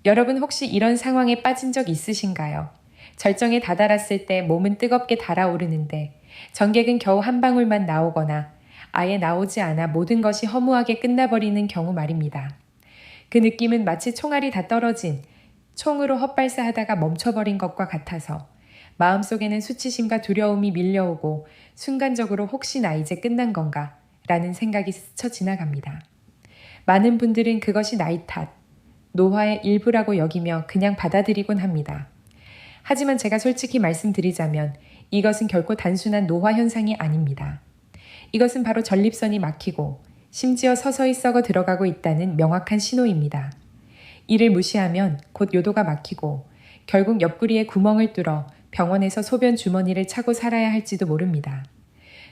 여러분 혹시 이런 상황에 빠진 적 있으신가요? 절정에 다다랐을 때 몸은 뜨겁게 달아오르는데 전객은 겨우 한 방울만 나오거나 아예 나오지 않아 모든 것이 허무하게 끝나버리는 경우 말입니다. 그 느낌은 마치 총알이 다 떨어진 총으로 헛발사하다가 멈춰버린 것과 같아서 마음속에는 수치심과 두려움이 밀려오고 순간적으로 혹시나 이제 끝난 건가 라는 생각이 스쳐 지나갑니다. 많은 분들은 그것이 나이 탓, 노화의 일부라고 여기며 그냥 받아들이곤 합니다. 하지만 제가 솔직히 말씀드리자면 이것은 결코 단순한 노화 현상이 아닙니다. 이것은 바로 전립선이 막히고 심지어 서서히 썩어 들어가고 있다는 명확한 신호입니다. 이를 무시하면 곧 요도가 막히고 결국 옆구리에 구멍을 뚫어 병원에서 소변 주머니를 차고 살아야 할지도 모릅니다.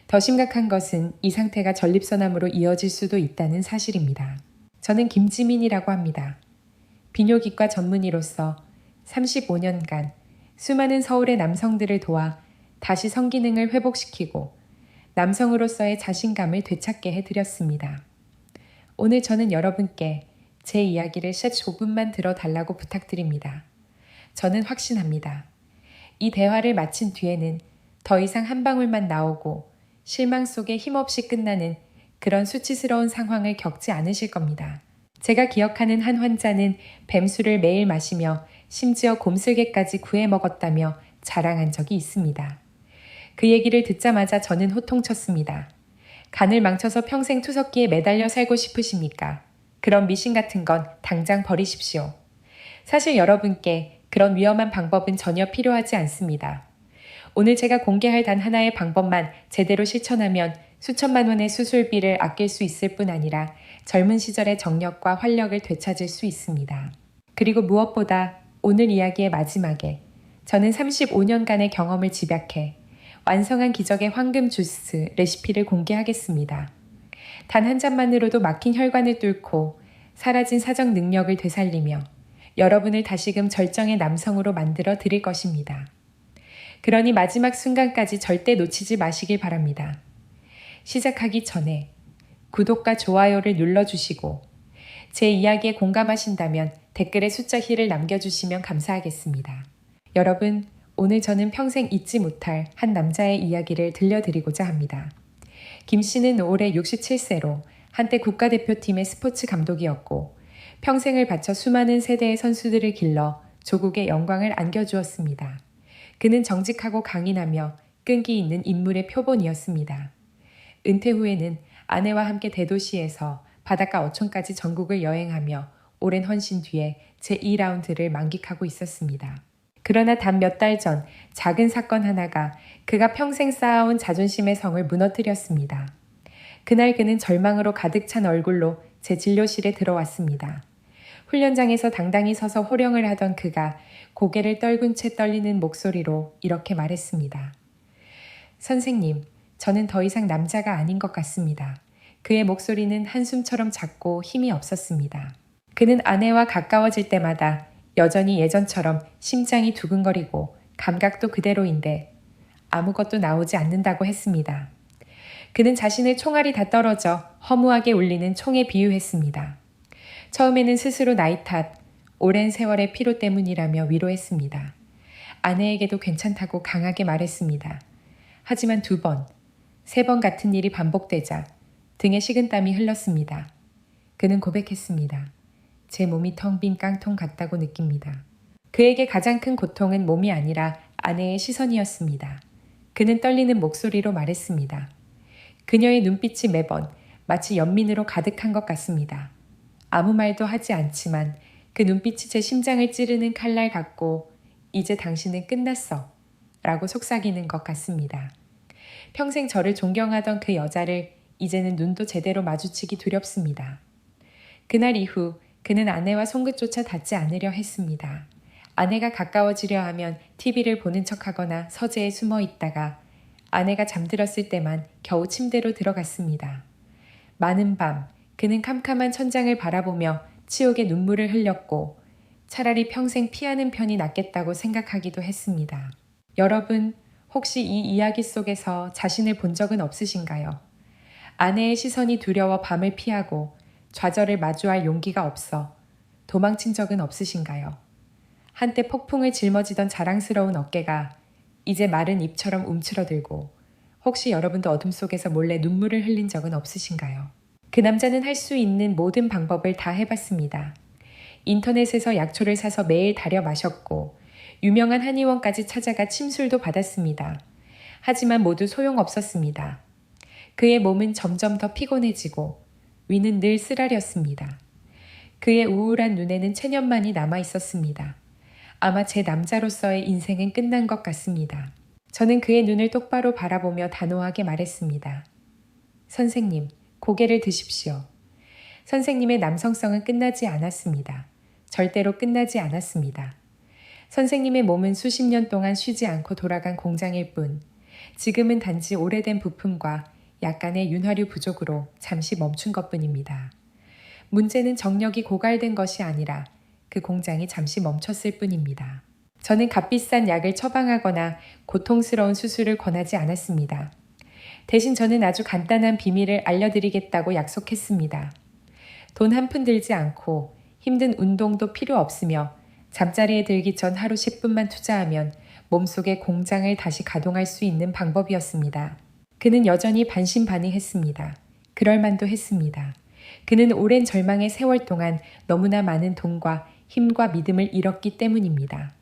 더 심각한 것은 이 상태가 전립선암으로 이어질 수도 있다는 사실입니다. 저는 김지민이라고 합니다. 비뇨기과 전문의로서 35년간 수많은 서울의 남성들을 도와 다시 성기능을 회복시키고 남성으로서의 자신감을 되찾게 해드렸습니다. 오늘 저는 여러분께 제 이야기를 조금만 들어달라고 부탁드립니다. 저는 확신합니다. 이 대화를 마친 뒤에는 더 이상 한 방울만 나오고 실망 속에 힘없이 끝나는 그런 수치스러운 상황을 겪지 않으실 겁니다. 제가 기억하는 한 환자는 뱀술을 매일 마시며 심지어 곰슬개까지 구해 먹었다며 자랑한 적이 있습니다. 그 얘기를 듣자마자 저는 호통쳤습니다. 간을 망쳐서 평생 투석기에 매달려 살고 싶으십니까? 그런 미신 같은 건 당장 버리십시오. 사실 여러분께 그런 위험한 방법은 전혀 필요하지 않습니다. 오늘 제가 공개할 단 하나의 방법만 제대로 실천하면 수천만 원의 수술비를 아낄 수 있을 뿐 아니라 젊은 시절의 정력과 활력을 되찾을 수 있습니다. 그리고 무엇보다 오늘 이야기의 마지막에 저는 35년간의 경험을 집약해 완성한 기적의 황금 주스 레시피를 공개하겠습니다. 단 한 잔만으로도 막힌 혈관을 뚫고 사라진 사정 능력을 되살리며 여러분을 다시금 절정의 남성으로 만들어 드릴 것입니다. 그러니 마지막 순간까지 절대 놓치지 마시길 바랍니다. 시작하기 전에 구독과 좋아요를 눌러주시고 제 이야기에 공감하신다면 댓글에 숫자 힐을 남겨주시면 감사하겠습니다. 여러분, 오늘 저는 평생 잊지 못할 한 남자의 이야기를 들려드리고자 합니다. 김 씨는 올해 67세로 한때 국가대표팀의 스포츠 감독이었고 평생을 바쳐 수많은 세대의 선수들을 길러 조국의 영광을 안겨주었습니다. 그는 정직하고 강인하며 끈기 있는 인물의 표본이었습니다. 은퇴 후에는 아내와 함께 대도시에서 바닷가 어촌까지 전국을 여행하며 오랜 헌신 뒤에 제2라운드를 만끽하고 있었습니다. 그러나 단 몇 달 전 작은 사건 하나가 그가 평생 쌓아온 자존심의 성을 무너뜨렸습니다. 그날 그는 절망으로 가득 찬 얼굴로 제 진료실에 들어왔습니다. 훈련장에서 당당히 서서 호령을 하던 그가 고개를 떨군 채 떨리는 목소리로 이렇게 말했습니다. 선생님, 저는 더 이상 남자가 아닌 것 같습니다. 그의 목소리는 한숨처럼 작고 힘이 없었습니다. 그는 아내와 가까워질 때마다 여전히 예전처럼 심장이 두근거리고 감각도 그대로인데 아무것도 나오지 않는다고 했습니다. 그는 자신의 총알이 다 떨어져 허무하게 울리는 총에 비유했습니다. 처음에는 스스로 나이 탓, 오랜 세월의 피로 때문이라며 위로했습니다. 아내에게도 괜찮다고 강하게 말했습니다. 하지만 2번, 3번 같은 일이 반복되자 등에 식은땀이 흘렀습니다. 그는 고백했습니다. 제 몸이 텅 빈 깡통 같다고 느낍니다. 그에게 가장 큰 고통은 몸이 아니라 아내의 시선이었습니다. 그는 떨리는 목소리로 말했습니다. 그녀의 눈빛이 매번 마치 연민으로 가득한 것 같습니다. 아무 말도 하지 않지만 그 눈빛이 제 심장을 찌르는 칼날 같고 이제 당신은 끝났어 라고 속삭이는 것 같습니다. 평생 저를 존경하던 그 여자를 이제는 눈도 제대로 마주치기 두렵습니다. 그날 이후 그는 아내와 손끝조차 닿지 않으려 했습니다. 아내가 가까워지려 하면 TV를 보는 척하거나 서재에 숨어 있다가 아내가 잠들었을 때만 겨우 침대로 들어갔습니다. 많은 밤 그는 캄캄한 천장을 바라보며 치욕의 눈물을 흘렸고 차라리 평생 피하는 편이 낫겠다고 생각하기도 했습니다. 여러분, 혹시 이 이야기 속에서 자신을 본 적은 없으신가요? 아내의 시선이 두려워 밤을 피하고 좌절을 마주할 용기가 없어 도망친 적은 없으신가요? 한때 폭풍을 짊어지던 자랑스러운 어깨가 이제 마른 잎처럼 움츠러들고 혹시 여러분도 어둠 속에서 몰래 눈물을 흘린 적은 없으신가요? 그 남자는 할 수 있는 모든 방법을 다 해봤습니다. 인터넷에서 약초를 사서 매일 달여 마셨고 유명한 한의원까지 찾아가 침술도 받았습니다. 하지만 모두 소용없었습니다. 그의 몸은 점점 더 피곤해지고 위는 늘 쓰라렸습니다. 그의 우울한 눈에는 체념만이 남아 있었습니다. 아마 제 남자로서의 인생은 끝난 것 같습니다. 저는 그의 눈을 똑바로 바라보며 단호하게 말했습니다. 선생님, 고개를 드십시오. 선생님의 남성성은 끝나지 않았습니다. 절대로 끝나지 않았습니다. 선생님의 몸은 수십 년 동안 쉬지 않고 돌아간 공장일 뿐, 지금은 단지 오래된 부품과 약간의 윤활유 부족으로 잠시 멈춘 것뿐입니다. 문제는 정력이 고갈된 것이 아니라 그 공장이 잠시 멈췄을 뿐입니다. 저는 값비싼 약을 처방하거나 고통스러운 수술을 권하지 않았습니다. 대신 저는 아주 간단한 비밀을 알려드리겠다고 약속했습니다. 돈 한 푼 들지 않고 힘든 운동도 필요 없으며 잠자리에 들기 전 하루 10분만 투자하면 몸속의 공장을 다시 가동할 수 있는 방법이었습니다. 그는 여전히 반신반의했습니다. 그럴만도 했습니다. 그는 오랜 절망의 세월 동안 너무나 많은 돈과 힘과 믿음을 잃었기 때문입니다.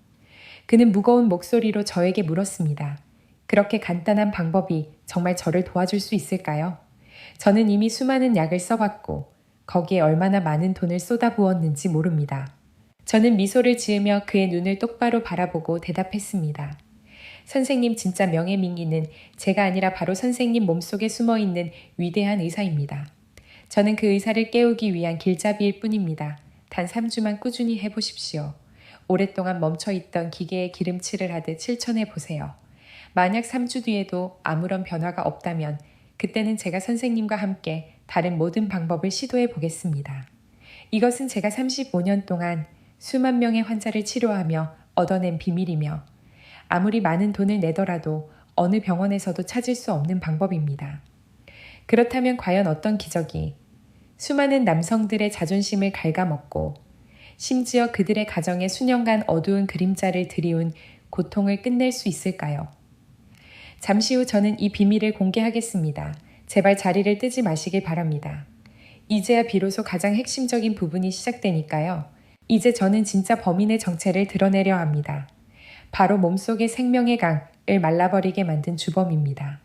그는 무거운 목소리로 저에게 물었습니다. 그렇게 간단한 방법이 정말 저를 도와줄 수 있을까요? 저는 이미 수많은 약을 써봤고 거기에 얼마나 많은 돈을 쏟아부었는지 모릅니다. 저는 미소를 지으며 그의 눈을 똑바로 바라보고 대답했습니다. 선생님 진짜 명예민기는 제가 아니라 바로 선생님 몸속에 숨어있는 위대한 의사입니다. 저는 그 의사를 깨우기 위한 길잡이일 뿐입니다. 단 3주만 꾸준히 해보십시오. 오랫동안 멈춰있던 기계에 기름칠을 하듯 실천해보세요. 만약 3주 뒤에도 아무런 변화가 없다면 그때는 제가 선생님과 함께 다른 모든 방법을 시도해보겠습니다. 이것은 제가 35년 동안 수만 명의 환자를 치료하며 얻어낸 비밀이며 아무리 많은 돈을 내더라도 어느 병원에서도 찾을 수 없는 방법입니다. 그렇다면 과연 어떤 기적이 수많은 남성들의 자존심을 갉아먹고 심지어 그들의 가정에 수년간 어두운 그림자를 들이운 고통을 끝낼 수 있을까요? 잠시 후 저는 이 비밀을 공개하겠습니다. 제발 자리를 뜨지 마시길 바랍니다. 이제야 비로소 가장 핵심적인 부분이 시작되니까요. 이제 저는 진짜 범인의 정체를 드러내려 합니다. 바로 몸속의 생명의 강을 말라버리게 만든 주범입니다.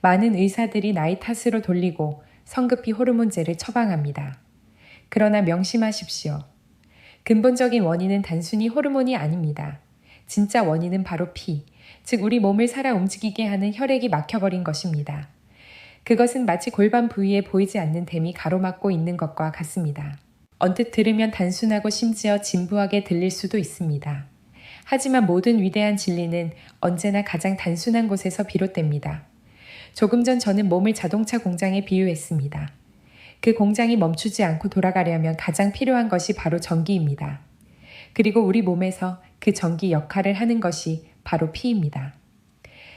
많은 의사들이 나이 탓으로 돌리고 성급히 호르몬제를 처방합니다. 그러나 명심하십시오. 근본적인 원인은 단순히 호르몬이 아닙니다. 진짜 원인은 바로 피, 즉 우리 몸을 살아 움직이게 하는 혈액이 막혀버린 것입니다. 그것은 마치 골반 부위에 보이지 않는 댐이 가로막고 있는 것과 같습니다. 언뜻 들으면 단순하고 심지어 진부하게 들릴 수도 있습니다. 하지만 모든 위대한 진리는 언제나 가장 단순한 곳에서 비롯됩니다. 조금 전 저는 몸을 자동차 공장에 비유했습니다. 그 공장이 멈추지 않고 돌아가려면 가장 필요한 것이 바로 전기입니다. 그리고 우리 몸에서 그 전기 역할을 하는 것이 바로 피입니다.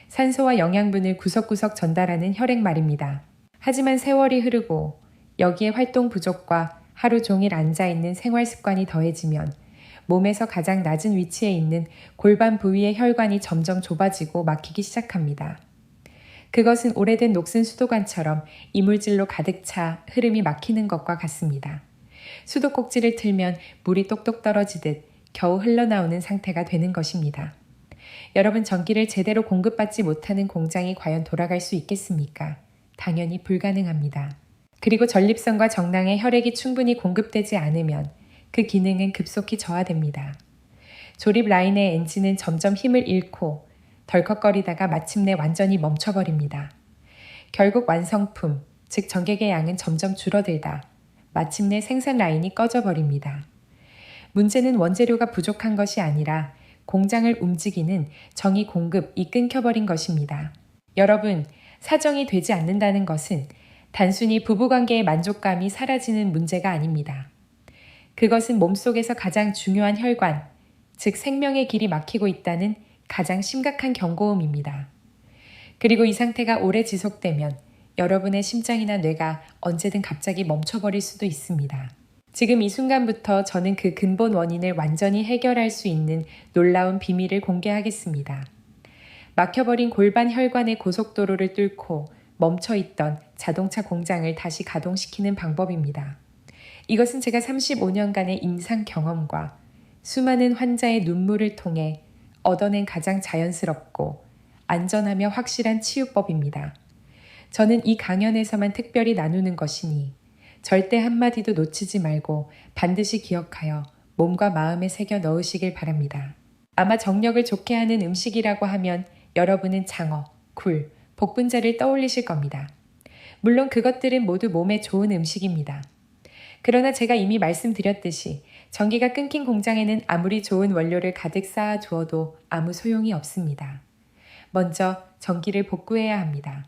산소와 영양분을 구석구석 전달하는 혈액 말입니다. 하지만 세월이 흐르고 여기에 활동 부족과 하루 종일 앉아있는 생활 습관이 더해지면 몸에서 가장 낮은 위치에 있는 골반 부위의 혈관이 점점 좁아지고 막히기 시작합니다. 그것은 오래된 녹슨 수도관처럼 이물질로 가득 차 흐름이 막히는 것과 같습니다. 수도꼭지를 틀면 물이 똑똑 떨어지듯 겨우 흘러나오는 상태가 되는 것입니다. 여러분, 전기를 제대로 공급받지 못하는 공장이 과연 돌아갈 수 있겠습니까? 당연히 불가능합니다. 그리고 전립선과 정낭에 혈액이 충분히 공급되지 않으면 그 기능은 급속히 저하됩니다. 조립 라인의 엔진은 점점 힘을 잃고 덜컥거리다가 마침내 완전히 멈춰버립니다. 결국 완성품, 즉 전객의 양은 점점 줄어들다 마침내 생산 라인이 꺼져버립니다. 문제는 원재료가 부족한 것이 아니라 공장을 움직이는 정의 공급이 끊겨버린 것입니다. 여러분, 사정이 되지 않는다는 것은 단순히 부부관계의 만족감이 사라지는 문제가 아닙니다. 그것은 몸속에서 가장 중요한 혈관, 즉 생명의 길이 막히고 있다는 가장 심각한 경고음입니다. 그리고 이 상태가 오래 지속되면 여러분의 심장이나 뇌가 언제든 갑자기 멈춰버릴 수도 있습니다. 지금 이 순간부터 저는 그 근본 원인을 완전히 해결할 수 있는 놀라운 비밀을 공개하겠습니다. 막혀버린 골반 혈관의 고속도로를 뚫고 멈춰있던 자동차 공장을 다시 가동시키는 방법입니다. 이것은 제가 35년간의 임상 경험과 수많은 환자의 눈물을 통해 얻어낸 가장 자연스럽고 안전하며 확실한 치유법입니다. 저는 이 강연에서만 특별히 나누는 것이니 절대 한마디도 놓치지 말고 반드시 기억하여 몸과 마음에 새겨 넣으시길 바랍니다. 아마 정력을 좋게 하는 음식이라고 하면 여러분은 장어, 굴, 복분자를 떠올리실 겁니다. 물론 그것들은 모두 몸에 좋은 음식입니다. 그러나 제가 이미 말씀드렸듯이 전기가 끊긴 공장에는 아무리 좋은 원료를 가득 쌓아 두어도 아무 소용이 없습니다. 먼저 전기를 복구해야 합니다.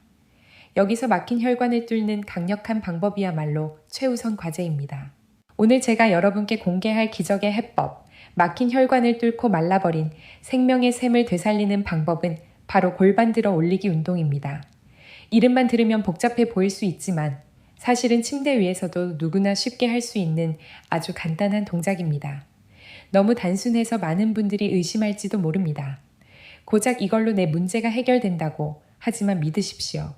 여기서 막힌 혈관을 뚫는 강력한 방법이야말로 최우선 과제입니다. 오늘 제가 여러분께 공개할 기적의 해법, 막힌 혈관을 뚫고 말라버린 생명의 샘을 되살리는 방법은 바로 골반 들어 올리기 운동입니다. 이름만 들으면 복잡해 보일 수 있지만 사실은 침대 위에서도 누구나 쉽게 할 수 있는 아주 간단한 동작입니다. 너무 단순해서 많은 분들이 의심할지도 모릅니다. 고작 이걸로 내 문제가 해결된다고 하지만 믿으십시오.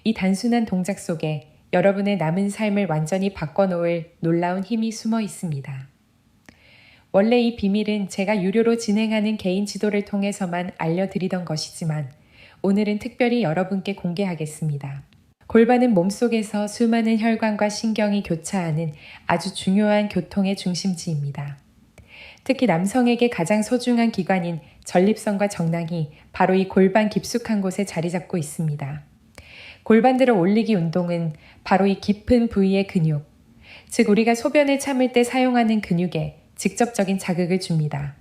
이 단순한 동작 속에 여러분의 남은 삶을 완전히 바꿔놓을 놀라운 힘이 숨어 있습니다. 원래 이 비밀은 제가 유료로 진행하는 개인 지도를 통해서만 알려드리던 것이지만 오늘은 특별히 여러분께 공개하겠습니다. 골반은 몸속에서 수많은 혈관과 신경이 교차하는 아주 중요한 교통의 중심지입니다. 특히 남성에게 가장 소중한 기관인 전립선과 정낭이 바로 이 골반 깊숙한 곳에 자리 잡고 있습니다. 골반 들어 올리기 운동은 바로 이 깊은 부위의 근육, 즉 우리가 소변을 참을 때 사용하는 근육에 직접적인 자극을 줍니다.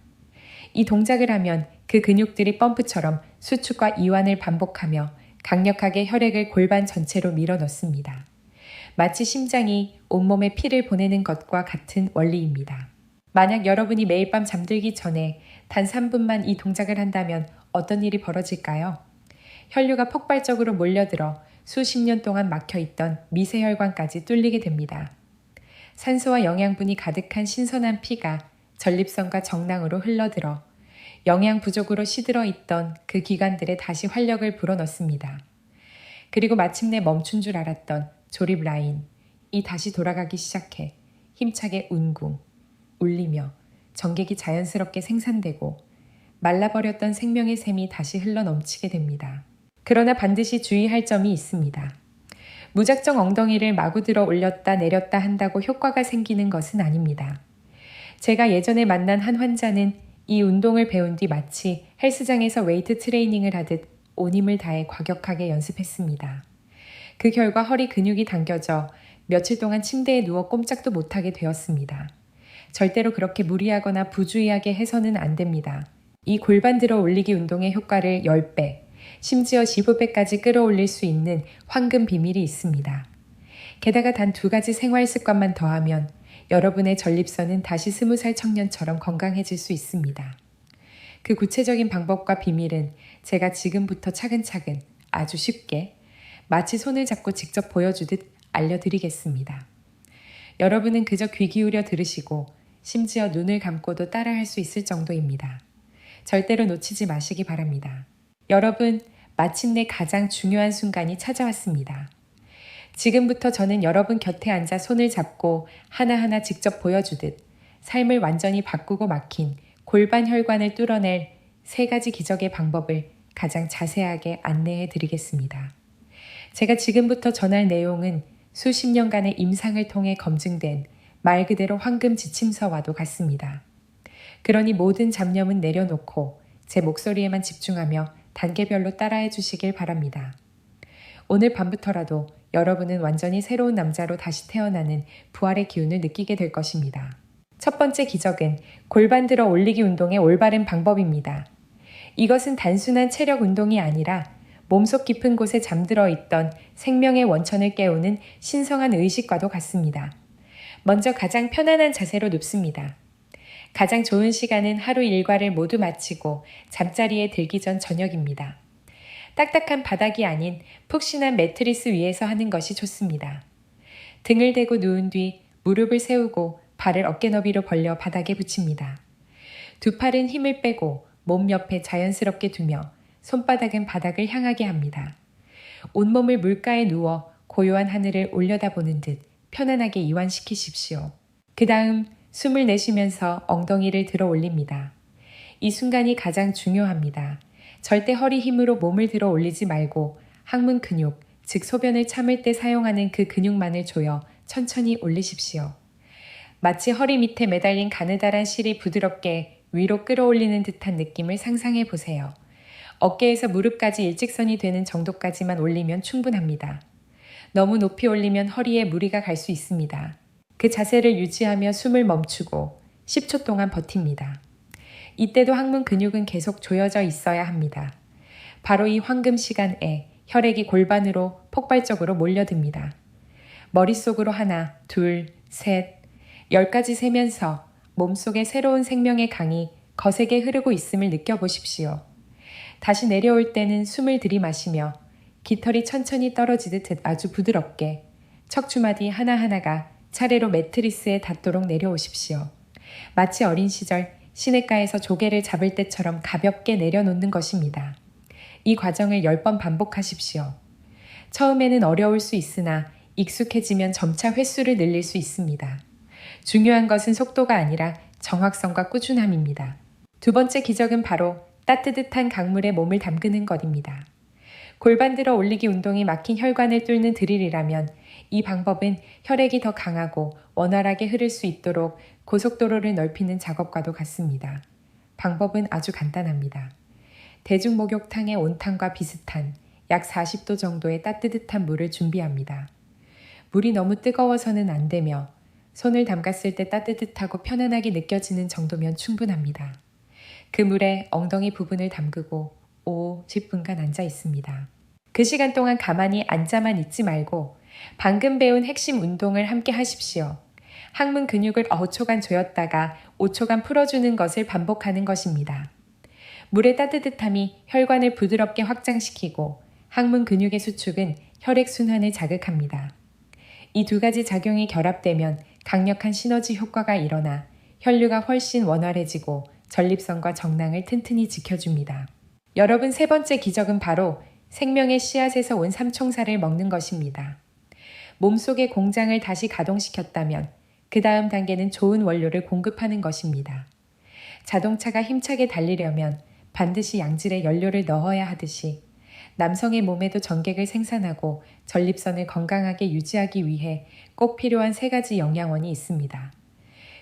이 동작을 하면 그 근육들이 펌프처럼 수축과 이완을 반복하며 강력하게 혈액을 골반 전체로 밀어넣습니다. 마치 심장이 온몸에 피를 보내는 것과 같은 원리입니다. 만약 여러분이 매일 밤 잠들기 전에 단 3분만 이 동작을 한다면 어떤 일이 벌어질까요? 혈류가 폭발적으로 몰려들어 수십 년 동안 막혀있던 미세혈관까지 뚫리게 됩니다. 산소와 영양분이 가득한 신선한 피가 전립선과 정낭으로 흘러들어 영양 부족으로 시들어 있던 그 기관들에 다시 활력을 불어넣습니다. 그리고 마침내 멈춘 줄 알았던 조립 라인이 다시 돌아가기 시작해 힘차게 운궁, 울리며 전객이 자연스럽게 생산되고 말라버렸던 생명의 샘이 다시 흘러넘치게 됩니다. 그러나 반드시 주의할 점이 있습니다. 무작정 엉덩이를 마구 들어 올렸다 내렸다 한다고 효과가 생기는 것은 아닙니다. 제가 예전에 만난 한 환자는 이 운동을 배운 뒤 마치 헬스장에서 웨이트 트레이닝을 하듯 온 힘을 다해 과격하게 연습했습니다. 그 결과 허리 근육이 당겨져 며칠 동안 침대에 누워 꼼짝도 못하게 되었습니다. 절대로 그렇게 무리하거나 부주의하게 해서는 안 됩니다. 이 골반 들어 올리기 운동의 효과를 10배, 심지어 15배까지 끌어올릴 수 있는 황금 비밀이 있습니다. 게다가 단 2가지 생활 습관만 더하면 여러분의 전립선은 다시 20살 청년처럼 건강해질 수 있습니다. 그 구체적인 방법과 비밀은 제가 지금부터 차근차근 아주 쉽게 마치 손을 잡고 직접 보여주듯 알려드리겠습니다. 여러분은 그저 귀 기울여 들으시고 심지어 눈을 감고도 따라할 수 있을 정도입니다. 절대로 놓치지 마시기 바랍니다. 여러분, 마침내 가장 중요한 순간이 찾아왔습니다. 지금부터 저는 여러분 곁에 앉아 손을 잡고 하나하나 직접 보여주듯 삶을 완전히 바꾸고 막힌 골반 혈관을 뚫어낼 3가지 기적의 방법을 가장 자세하게 안내해 드리겠습니다. 제가 지금부터 전할 내용은 수십 년간의 임상을 통해 검증된 말 그대로 황금 지침서와도 같습니다. 그러니 모든 잡념은 내려놓고 제 목소리에만 집중하며 단계별로 따라해 주시길 바랍니다. 오늘 밤부터라도 여러분은 완전히 새로운 남자로 다시 태어나는 부활의 기운을 느끼게 될 것입니다. 첫 번째 기적은 골반 들어 올리기 운동의 올바른 방법입니다. 이것은 단순한 체력 운동이 아니라 몸속 깊은 곳에 잠들어 있던 생명의 원천을 깨우는 신성한 의식과도 같습니다. 먼저 가장 편안한 자세로 눕습니다. 가장 좋은 시간은 하루 일과를 모두 마치고 잠자리에 들기 전 저녁입니다. 딱딱한 바닥이 아닌 푹신한 매트리스 위에서 하는 것이 좋습니다. 등을 대고 누운 뒤 무릎을 세우고 발을 어깨 너비로 벌려 바닥에 붙입니다. 두 팔은 힘을 빼고 몸 옆에 자연스럽게 두며 손바닥은 바닥을 향하게 합니다. 온몸을 물가에 누워 고요한 하늘을 올려다보는 듯 편안하게 이완시키십시오. 그 다음 숨을 내쉬면서 엉덩이를 들어 올립니다. 이 순간이 가장 중요합니다. 절대 허리 힘으로 몸을 들어 올리지 말고 항문 근육, 즉 소변을 참을 때 사용하는 그 근육만을 조여 천천히 올리십시오. 마치 허리 밑에 매달린 가느다란 실이 부드럽게 위로 끌어올리는 듯한 느낌을 상상해 보세요. 어깨에서 무릎까지 일직선이 되는 정도까지만 올리면 충분합니다. 너무 높이 올리면 허리에 무리가 갈 수 있습니다. 그 자세를 유지하며 숨을 멈추고 10초 동안 버팁니다. 이때도 항문 근육은 계속 조여져 있어야 합니다. 바로 이 황금 시간에 혈액이 골반으로 폭발적으로 몰려듭니다. 머릿속으로 하나, 둘, 셋, 10까지 세면서 몸속에 새로운 생명의 강이 거세게 흐르고 있음을 느껴보십시오. 다시 내려올 때는 숨을 들이마시며 깃털이 천천히 떨어지듯 아주 부드럽게 척추마디 하나하나가 차례로 매트리스에 닿도록 내려오십시오. 마치 어린 시절 시냇가에서 조개를 잡을 때처럼 가볍게 내려놓는 것입니다. 이 과정을 10번 반복하십시오. 처음에는 어려울 수 있으나 익숙해지면 점차 횟수를 늘릴 수 있습니다. 중요한 것은 속도가 아니라 정확성과 꾸준함입니다. 두 번째 기적은 바로 따뜻한 강물에 몸을 담그는 것입니다. 골반 들어 올리기 운동이 막힌 혈관을 뚫는 드릴이라면 이 방법은 혈액이 더 강하고 원활하게 흐를 수 있도록 고속도로를 넓히는 작업과도 같습니다. 방법은 아주 간단합니다. 대중목욕탕의 온탕과 비슷한 약 40도 정도의 따뜻한 물을 준비합니다. 물이 너무 뜨거워서는 안 되며 손을 담갔을 때 따뜻하고 편안하게 느껴지는 정도면 충분합니다. 그 물에 엉덩이 부분을 담그고 5, 10분간 앉아 있습니다. 그 시간 동안 가만히 앉아만 있지 말고 방금 배운 핵심 운동을 함께 하십시오. 항문 근육을 5초간 조였다가 5초간 풀어주는 것을 반복하는 것입니다. 물의 따뜻함이 혈관을 부드럽게 확장시키고 항문 근육의 수축은 혈액순환을 자극합니다. 이 두 가지 작용이 결합되면 강력한 시너지 효과가 일어나 혈류가 훨씬 원활해지고 전립선과 정낭을 튼튼히 지켜줍니다. 여러분, 세 번째 기적은 바로 생명의 씨앗에서 온 삼총사를 먹는 것입니다. 몸속의 공장을 다시 가동시켰다면 그 다음 단계는 좋은 원료를 공급하는 것입니다. 자동차가 힘차게 달리려면 반드시 양질의 연료를 넣어야 하듯이 남성의 몸에도 전객을 생산하고 전립선을 건강하게 유지하기 위해 꼭 필요한 세 가지 영양원이 있습니다.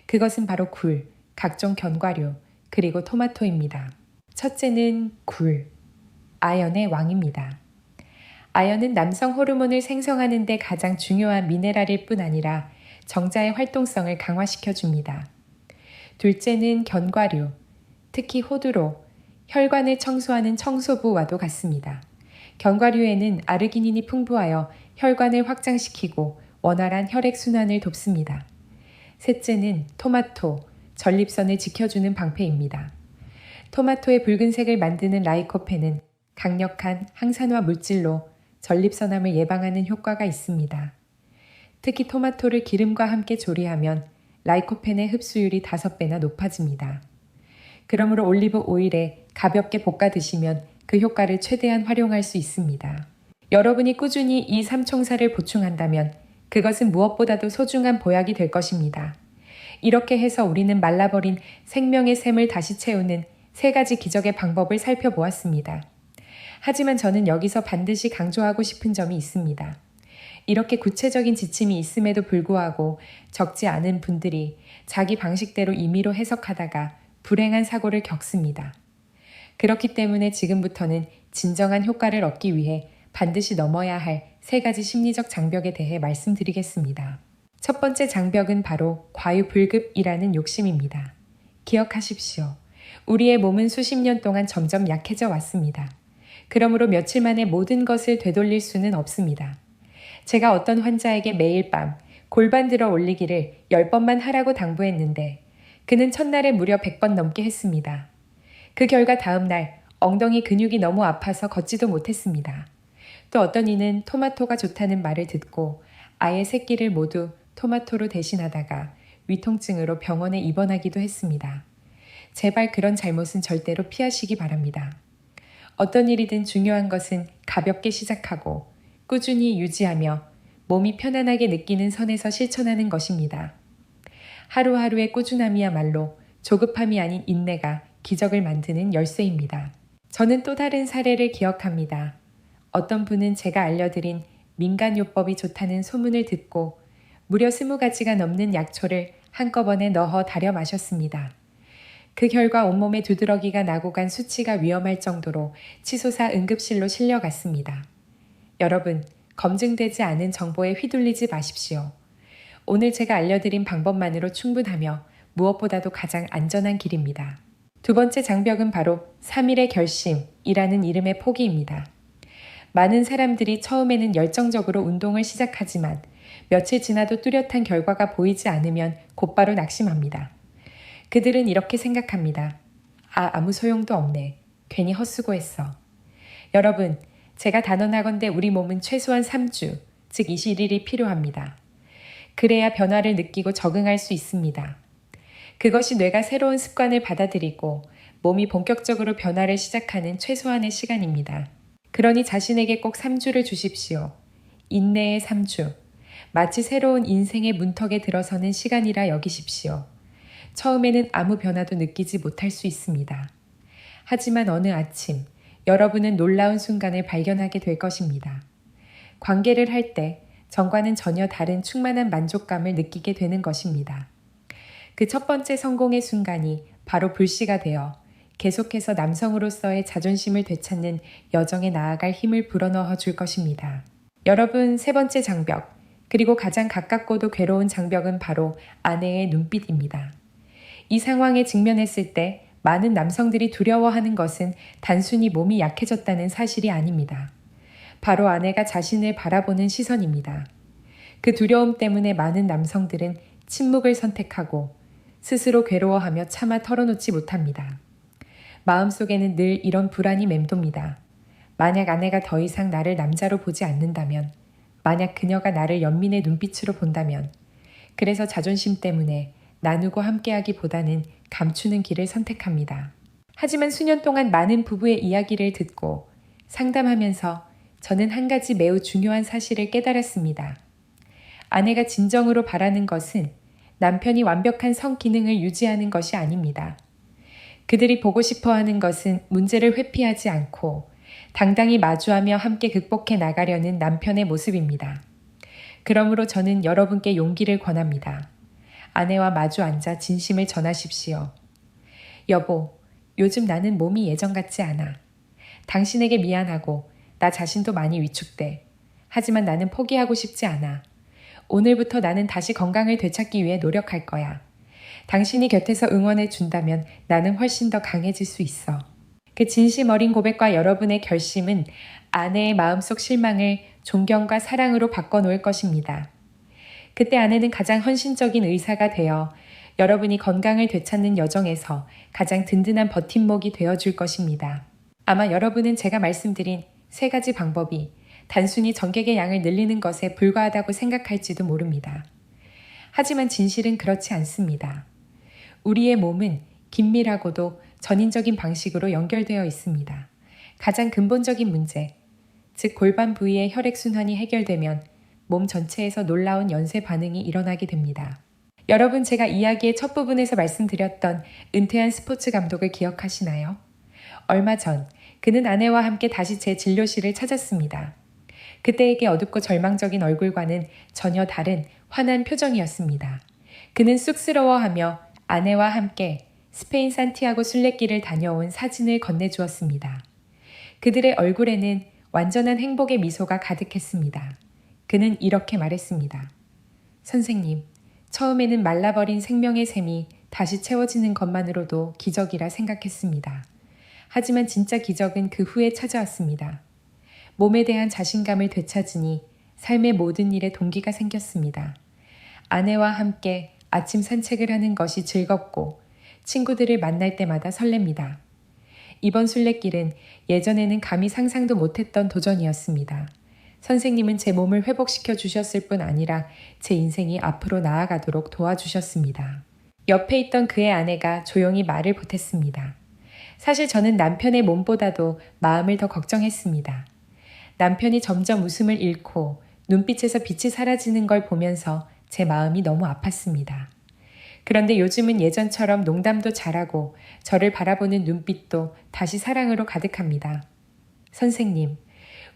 그것은 바로 굴, 각종 견과류, 그리고 토마토입니다. 첫째는 굴, 아연의 왕입니다. 아연은 남성 호르몬을 생성하는 데 가장 중요한 미네랄일 뿐 아니라 정자의 활동성을 강화시켜줍니다. 둘째는 견과류, 특히 호두로 혈관을 청소하는 청소부와도 같습니다. 견과류에는 아르기닌이 풍부하여 혈관을 확장시키고 원활한 혈액순환을 돕습니다. 셋째는 토마토, 전립선을 지켜주는 방패입니다. 토마토의 붉은색을 만드는 라이코펜은 강력한 항산화 물질로 전립선암을 예방하는 효과가 있습니다. 특히 토마토를 기름과 함께 조리하면 라이코펜의 흡수율이 5배나 높아집니다. 그러므로 올리브 오일에 가볍게 볶아 드시면 그 효과를 최대한 활용할 수 있습니다. 여러분이 꾸준히 이 삼총사를 보충한다면 그것은 무엇보다도 소중한 보약이 될 것입니다. 이렇게 해서 우리는 말라버린 생명의 샘을 다시 채우는 세 가지 기적의 방법을 살펴보았습니다. 하지만 저는 여기서 반드시 강조하고 싶은 점이 있습니다. 이렇게 구체적인 지침이 있음에도 불구하고 적지 않은 분들이 자기 방식대로 임의로 해석하다가 불행한 사고를 겪습니다. 그렇기 때문에 지금부터는 진정한 효과를 얻기 위해 반드시 넘어야 할 세 가지 심리적 장벽에 대해 말씀드리겠습니다. 첫 번째 장벽은 바로 과유불급이라는 욕심입니다. 기억하십시오. 우리의 몸은 수십 년 동안 점점 약해져 왔습니다. 그러므로 며칠 만에 모든 것을 되돌릴 수는 없습니다. 제가 어떤 환자에게 매일 밤 골반 들어 올리기를 10번만 하라고 당부했는데 그는 첫날에 무려 100번 넘게 했습니다. 그 결과 다음날 엉덩이 근육이 너무 아파서 걷지도 못했습니다. 또 어떤 이는 토마토가 좋다는 말을 듣고 아예 새끼를 모두 토마토로 대신하다가 위통증으로 병원에 입원하기도 했습니다. 제발 그런 잘못은 절대로 피하시기 바랍니다. 어떤 일이든 중요한 것은 가볍게 시작하고 꾸준히 유지하며 몸이 편안하게 느끼는 선에서 실천하는 것입니다. 하루하루의 꾸준함이야말로 조급함이 아닌 인내가 기적을 만드는 열쇠입니다. 저는 또 다른 사례를 기억합니다. 어떤 분은 제가 알려드린 민간요법이 좋다는 소문을 듣고 무려 20가지가 넘는 약초를 한꺼번에 넣어 달여 마셨습니다. 그 결과 온몸에 두드러기가 나고 간 수치가 위험할 정도로 치솟아 응급실로 실려갔습니다. 여러분, 검증되지 않은 정보에 휘둘리지 마십시오. 오늘 제가 알려드린 방법만으로 충분하며 무엇보다도 가장 안전한 길입니다. 두 번째 장벽은 바로 3일의 결심이라는 이름의 포기입니다. 많은 사람들이 처음에는 열정적으로 운동을 시작하지만 며칠 지나도 뚜렷한 결과가 보이지 않으면 곧바로 낙심합니다. 그들은 이렇게 생각합니다. 아무 소용도 없네. 괜히 헛수고했어. 여러분, 제가 단언하건대 우리 몸은 최소한 3주, 즉 21일이 필요합니다. 그래야 변화를 느끼고 적응할 수 있습니다. 그것이 뇌가 새로운 습관을 받아들이고 몸이 본격적으로 변화를 시작하는 최소한의 시간입니다. 그러니 자신에게 꼭 3주를 주십시오. 인내의 3주. 마치 새로운 인생의 문턱에 들어서는 시간이라 여기십시오. 처음에는 아무 변화도 느끼지 못할 수 있습니다. 하지만 어느 아침 여러분은 놀라운 순간을 발견하게 될 것입니다. 관계를 할 때 전과는 전혀 다른 충만한 만족감을 느끼게 되는 것입니다. 그 첫 번째 성공의 순간이 바로 불씨가 되어 계속해서 남성으로서의 자존심을 되찾는 여정에 나아갈 힘을 불어넣어 줄 것입니다. 여러분, 세 번째 장벽, 그리고 가장 가깝고도 괴로운 장벽은 바로 아내의 눈빛입니다. 이 상황에 직면했을 때 많은 남성들이 두려워하는 것은 단순히 몸이 약해졌다는 사실이 아닙니다. 바로 아내가 자신을 바라보는 시선입니다. 그 두려움 때문에 많은 남성들은 침묵을 선택하고 스스로 괴로워하며 차마 털어놓지 못합니다. 마음속에는 늘 이런 불안이 맴돕니다. 만약 아내가 더 이상 나를 남자로 보지 않는다면, 만약 그녀가 나를 연민의 눈빛으로 본다면, 그래서 자존심 때문에 나누고 함께하기보다는 감추는 길을 선택합니다. 하지만 수년 동안 많은 부부의 이야기를 듣고 상담하면서 저는 한 가지 매우 중요한 사실을 깨달았습니다. 아내가 진정으로 바라는 것은 남편이 완벽한 성 기능을 유지하는 것이 아닙니다. 그들이 보고 싶어 하는 것은 문제를 회피하지 않고 당당히 마주하며 함께 극복해 나가려는 남편의 모습입니다. 그러므로 저는 여러분께 용기를 권합니다. 아내와 마주 앉아 진심을 전하십시오. 여보, 요즘 나는 몸이 예전 같지 않아. 당신에게 미안하고 나 자신도 많이 위축돼. 하지만 나는 포기하고 싶지 않아. 오늘부터 나는 다시 건강을 되찾기 위해 노력할 거야. 당신이 곁에서 응원해 준다면 나는 훨씬 더 강해질 수 있어. 그 진심 어린 고백과 여러분의 결심은 아내의 마음속 실망을 존경과 사랑으로 바꿔놓을 것입니다. 그때 아내는 가장 헌신적인 의사가 되어 여러분이 건강을 되찾는 여정에서 가장 든든한 버팀목이 되어줄 것입니다. 아마 여러분은 제가 말씀드린 3가지 방법이 단순히 전객의 양을 늘리는 것에 불과하다고 생각할지도 모릅니다. 하지만 진실은 그렇지 않습니다. 우리의 몸은 긴밀하고도 전인적인 방식으로 연결되어 있습니다. 가장 근본적인 문제, 즉 골반 부위의 혈액순환이 해결되면 몸 전체에서 놀라운 연쇄 반응이 일어나게 됩니다. 여러분, 제가 이야기의 첫 부분에서 말씀드렸던 은퇴한 스포츠 감독을 기억하시나요? 얼마 전 그는 아내와 함께 다시 제 진료실을 찾았습니다. 그때에게 어둡고 절망적인 얼굴과는 전혀 다른 환한 표정이었습니다. 그는 쑥스러워하며 아내와 함께 스페인 산티아고 순례길을 다녀온 사진을 건네주었습니다. 그들의 얼굴에는 완전한 행복의 미소가 가득했습니다. 그는 이렇게 말했습니다. 선생님, 처음에는 말라버린 생명의 샘이 다시 채워지는 것만으로도 기적이라 생각했습니다. 하지만 진짜 기적은 그 후에 찾아왔습니다. 몸에 대한 자신감을 되찾으니 삶의 모든 일에 동기가 생겼습니다. 아내와 함께 아침 산책을 하는 것이 즐겁고 친구들을 만날 때마다 설렙니다. 이번 순례길은 예전에는 감히 상상도 못했던 도전이었습니다. 선생님은 제 몸을 회복시켜 주셨을 뿐 아니라 제 인생이 앞으로 나아가도록 도와주셨습니다. 옆에 있던 그의 아내가 조용히 말을 보탰습니다. 사실 저는 남편의 몸보다도 마음을 더 걱정했습니다. 남편이 점점 웃음을 잃고 눈빛에서 빛이 사라지는 걸 보면서 제 마음이 너무 아팠습니다. 그런데 요즘은 예전처럼 농담도 잘하고 저를 바라보는 눈빛도 다시 사랑으로 가득합니다. 선생님,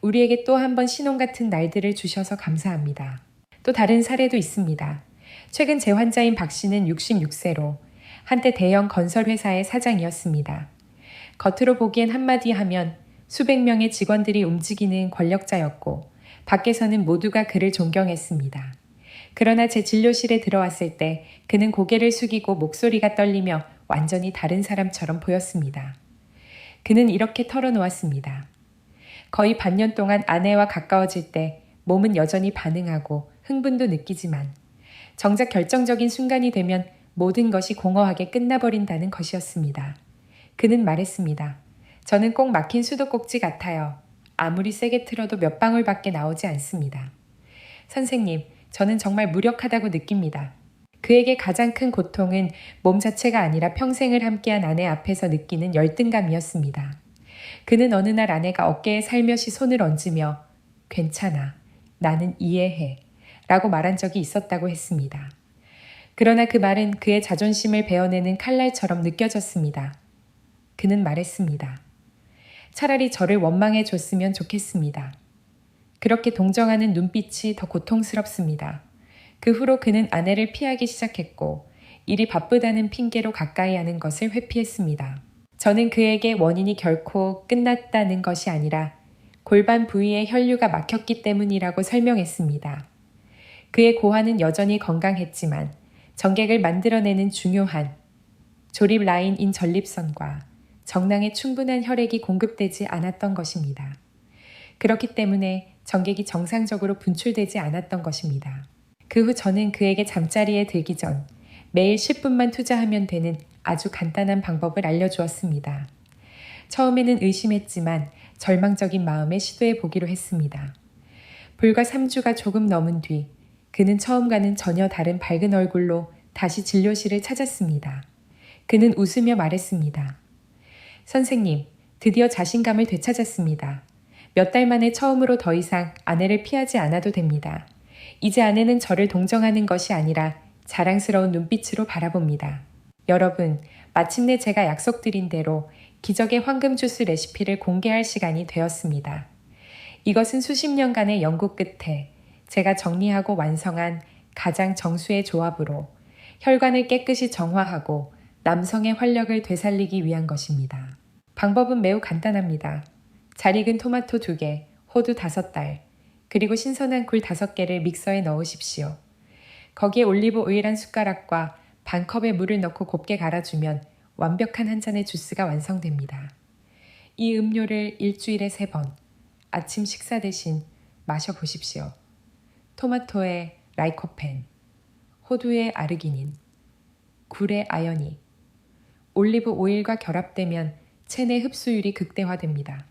우리에게 또 한 번 신혼 같은 날들을 주셔서 감사합니다. 또 다른 사례도 있습니다. 최근 제 환자인 박 씨는 66세로 한때 대형 건설회사의 사장이었습니다. 겉으로 보기엔 한마디 하면 수백 명의 직원들이 움직이는 권력자였고 밖에서는 모두가 그를 존경했습니다. 그러나 제 진료실에 들어왔을 때 그는 고개를 숙이고 목소리가 떨리며 완전히 다른 사람처럼 보였습니다. 그는 이렇게 털어놓았습니다. 거의 반년 동안 아내와 가까워질 때 몸은 여전히 반응하고 흥분도 느끼지만 정작 결정적인 순간이 되면 모든 것이 공허하게 끝나버린다는 것이었습니다. 그는 말했습니다. 저는 꼭 막힌 수도꼭지 같아요. 아무리 세게 틀어도 몇 방울밖에 나오지 않습니다. 선생님, 저는 정말 무력하다고 느낍니다. 그에게 가장 큰 고통은 몸 자체가 아니라 평생을 함께한 아내 앞에서 느끼는 열등감이었습니다. 그는 어느 날 아내가 어깨에 살며시 손을 얹으며 괜찮아, 나는 이해해 라고 말한 적이 있었다고 했습니다. 그러나 그 말은 그의 자존심을 베어내는 칼날처럼 느껴졌습니다. 그는 말했습니다. 차라리 저를 원망해 줬으면 좋겠습니다. 그렇게 동정하는 눈빛이 더 고통스럽습니다. 그 후로 그는 아내를 피하기 시작했고 일이 바쁘다는 핑계로 가까이 하는 것을 회피했습니다. 저는 그에게 원인이 결코 끝났다는 것이 아니라 골반 부위에 혈류가 막혔기 때문이라고 설명했습니다. 그의 고환은 여전히 건강했지만 정객을 만들어내는 중요한 조립 라인인 전립선과 정낭에 충분한 혈액이 공급되지 않았던 것입니다. 그렇기 때문에 정객이 정상적으로 분출되지 않았던 것입니다. 그 후 저는 그에게 잠자리에 들기 전 매일 10분만 투자하면 되는 아주 간단한 방법을 알려주었습니다. 처음에는 의심했지만 절망적인 마음에 시도해 보기로 했습니다. 불과 3주가 조금 넘은 뒤 그는 처음과는 전혀 다른 밝은 얼굴로 다시 진료실을 찾았습니다. 그는 웃으며 말했습니다. 선생님, 드디어 자신감을 되찾았습니다. 몇 달 만에 처음으로 더 이상 아내를 피하지 않아도 됩니다. 이제 아내는 저를 동정하는 것이 아니라 자랑스러운 눈빛으로 바라봅니다. 여러분, 마침내 제가 약속드린 대로 기적의 황금 주스 레시피를 공개할 시간이 되었습니다. 이것은 수십 년간의 연구 끝에 제가 정리하고 완성한 가장 정수의 조합으로 혈관을 깨끗이 정화하고 남성의 활력을 되살리기 위한 것입니다. 방법은 매우 간단합니다. 잘 익은 토마토 2개, 호두 5달, 그리고 신선한 굴 5개를 믹서에 넣으십시오. 거기에 올리브 오일 1숟가락과 반 컵의 물을 넣고 곱게 갈아주면 완벽한 한 잔의 주스가 완성됩니다. 이 음료를 일주일에 3번, 아침 식사 대신 마셔보십시오. 토마토의 라이코펜, 호두의 아르기닌, 굴의 아연이, 올리브 오일과 결합되면 체내 흡수율이 극대화됩니다.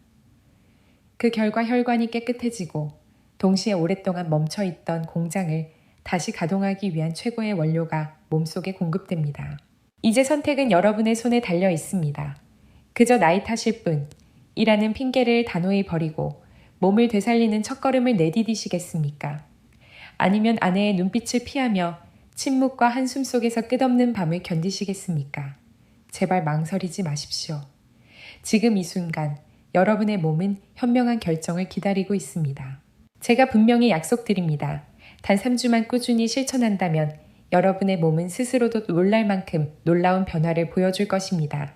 그 결과 혈관이 깨끗해지고 동시에 오랫동안 멈춰있던 공장을 다시 가동하기 위한 최고의 원료가 몸속에 공급됩니다. 이제 선택은 여러분의 손에 달려 있습니다. 그저 나이 탓일 뿐, 이라는 핑계를 단호히 버리고 몸을 되살리는 첫걸음을 내디디시겠습니까? 아니면 아내의 눈빛을 피하며 침묵과 한숨 속에서 끝없는 밤을 견디시겠습니까? 제발 망설이지 마십시오. 지금 이 순간 여러분의 몸은 현명한 결정을 기다리고 있습니다. 제가 분명히 약속드립니다. 단 3주만 꾸준히 실천한다면 여러분의 몸은 스스로도 놀랄 만큼 놀라운 변화를 보여줄 것입니다.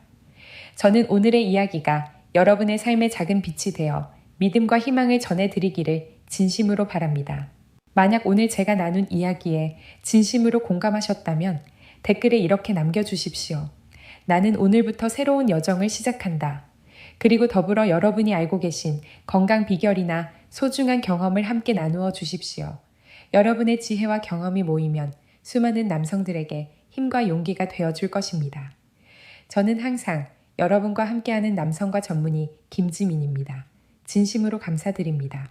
저는 오늘의 이야기가 여러분의 삶의 작은 빛이 되어 믿음과 희망을 전해드리기를 진심으로 바랍니다. 만약 오늘 제가 나눈 이야기에 진심으로 공감하셨다면 댓글에 이렇게 남겨주십시오. 나는 오늘부터 새로운 여정을 시작한다. 그리고 더불어 여러분이 알고 계신 건강 비결이나 소중한 경험을 함께 나누어 주십시오. 여러분의 지혜와 경험이 모이면 수많은 남성들에게 힘과 용기가 되어줄 것입니다. 저는 항상 여러분과 함께하는 남성과 전문의 김지민입니다. 진심으로 감사드립니다.